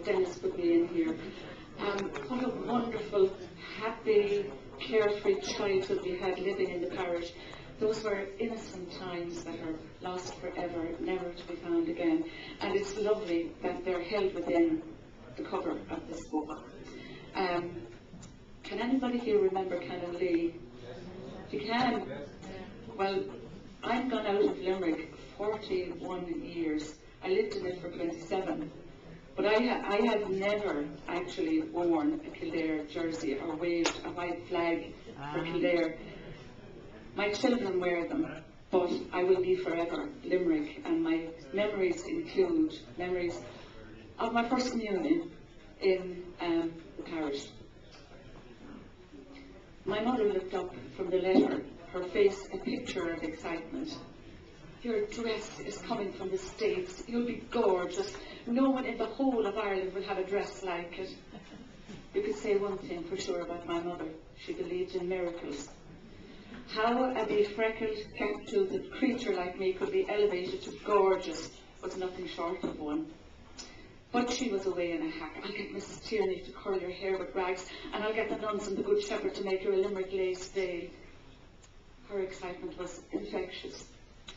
Dennis put me in here. What a wonderful, happy, carefree childhood we had living in the parish. Those were innocent times that are lost forever, never to be found again. And it's lovely that they're held within the cover of this book. Can anybody here remember Canon Lee? If you can, well, I've gone out of Limerick 41 years. I lived in it for 27. But I have never actually worn a Kildare jersey or waved a white flag for Kildare. My children wear them, but I will be forever Limerick, and my memories include memories of my first communion in the parish. My mother looked up from the letter, her face a picture of excitement. Your dress is coming from the States. You'll be gorgeous. No one in the whole of Ireland will have a dress like it. You could say one thing for sure about my mother. She believed in miracles. How a befreckled, cap-toothed creature like me could be elevated to gorgeous was nothing short of one. But she was away in a hack. I'll get Mrs. Tierney to curl your hair with rags, and I'll get the nuns and the Good Shepherd to make her a Limerick lace veil. Her excitement was infectious.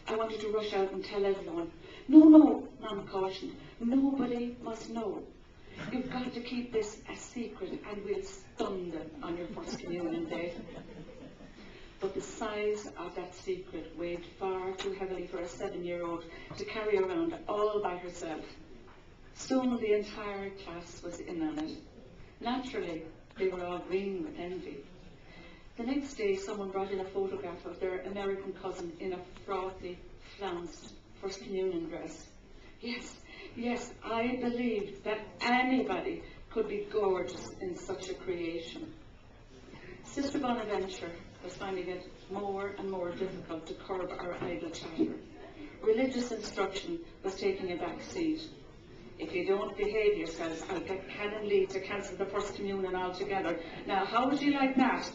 I wanted to rush out and tell everyone. No, Mum cautioned. Nobody must know. You've got to keep this a secret, and we'll stun them on your first communion day. But the size of that secret weighed far too heavily for a 7-year-old to carry around all by herself. Soon the entire class was in on it. Naturally, they were all green with envy. The next day, someone brought in a photograph of their American cousin in a frothy, flounced First Communion dress. Yes, I believed that anybody could be gorgeous in such a creation. Sister Bonaventure was finding it more and more difficult to curb our idle chatter. Religious instruction was taking a back seat. If you don't behave yourselves, I'll get Canon Lee to cancel the First Communion altogether. Now, how would you like that?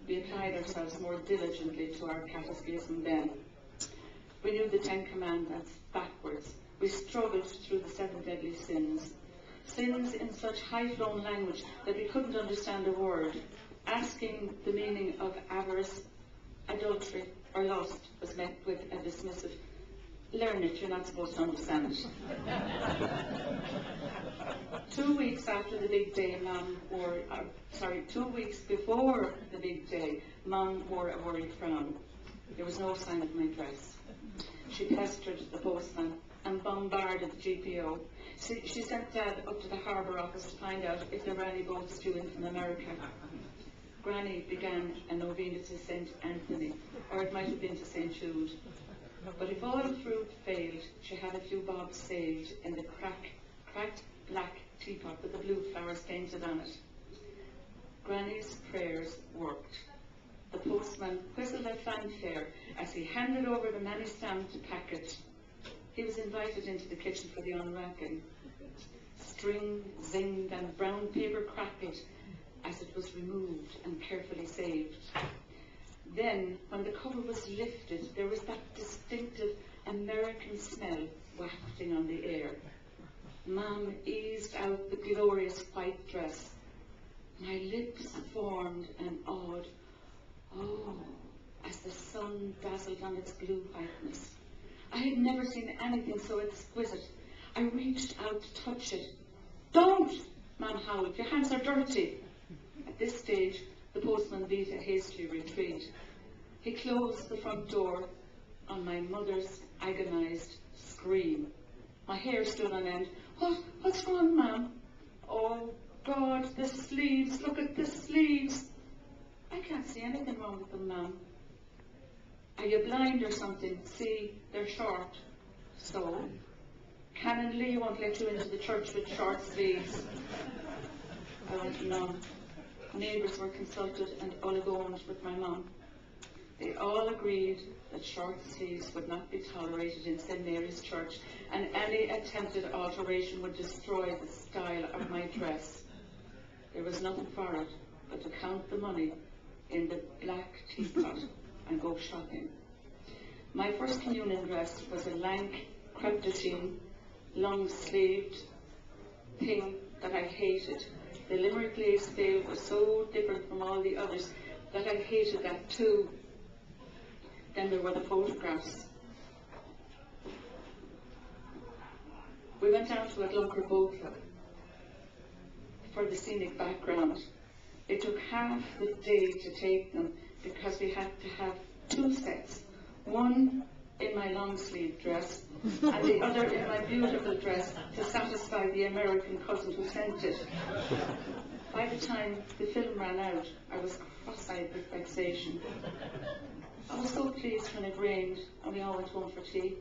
We applied ourselves more diligently to our catechism then. We knew the 10 Commandments backwards. We struggled through the 7 deadly sins. Sins in such high-flown language that we couldn't understand a word. Asking the meaning of avarice, adultery, or lust was met with a dismissive, learn it, you're not supposed to understand it. 2 weeks after the big day, 2 weeks before the big day, Mum wore a worried frown. There was no sign of my dress. She pestered the postman and bombarded the GPO. She sent Dad up to the harbour office to find out if there were any boats due in from America. Granny began a novena to St. Anthony, or it might have been to St. Jude. But if all fruit failed, she had a few bobs saved in the cracked black teapot with the blue flowers painted on it. Granny's prayers worked. The postman whistled a fanfare as he handed over the many-stamped packet. He was invited into the kitchen for the unwrapping. String zinged and brown paper crackled as it was removed and carefully saved. Then, when the cover was lifted, there was that distinctive American smell wafting on the air. Mum eased out the glorious white dress. My lips formed an odd "oh" as the sun dazzled on its blue whiteness. I had never seen anything so exquisite. I reached out to touch it. "Don't!" Mum howled. "Your hands are dirty." At this stage, the postman beat a hasty retreat. He closed the front door on my mother's agonized scream. My hair stood on end. What's wrong, Mum?" "Oh, God, the sleeves. Look at the sleeves." "I can't see anything wrong with them, Mum." "Are you blind or something? See, they're short." "So? Canon Lee won't let you into the church with short sleeves." I went numb. Neighbours were consulted and oligoned with my mum. They all agreed that short sleeves would not be tolerated in St. Mary's Church, and any attempted alteration would destroy the style of my dress. There was nothing for it but to count the money in the black teapot and go shopping. My first communion dress was a lank crepe de chine, long-sleeved, thing that I hated. The Limerick Lace Veil was so different from all the others that I hated that too. Then there were the photographs. We went down to a Glunker Boat Club for the scenic background. It took half the day to take them because we had to have two sets. One in my long sleeve dress and the other in my beautiful dress to satisfy the American cousin who sent it. By the time the film ran out, I was cross-eyed with vexation. I was so pleased when it rained and we all went home for tea.